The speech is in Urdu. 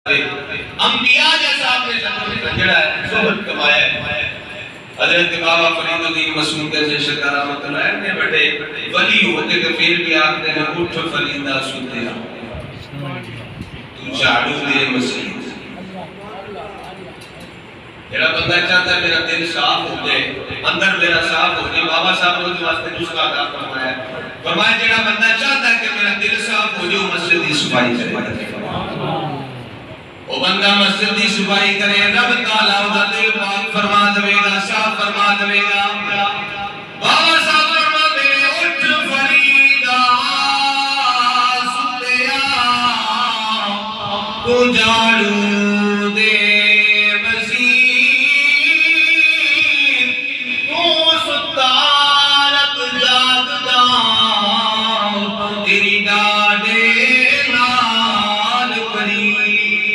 انبیاء جیسا آپ نے سنجڑا ہے زہد کمایا ہے. حضرت بابا فرید الدین مسعود سے شکر رحمت اللہ نے بیٹے ولی ہوتے تو پھر بھی آپ نے اٹھ فریدہ سنتے تو جھاڑو دے مسیح. جڑا بندہ چاہتا ہے میرا دل صاف ہو جائے اندر میرا صاف ہو جائے بابا صاحب نے واسطے نسخہ عطا فرمایا فرمایا جڑا بندہ چاہتا ہے کہ میرا دل صاف ہو جائے مسجد کی صفائی کرے وہ بندہ مسجد کی صفائی کرے رب تعالیٰ وہ دل پاک فرما دے گا صاف فرما دے گا. بابا صاحب فرما دے اٹھ فریدا ستیا تو جھاڑو دے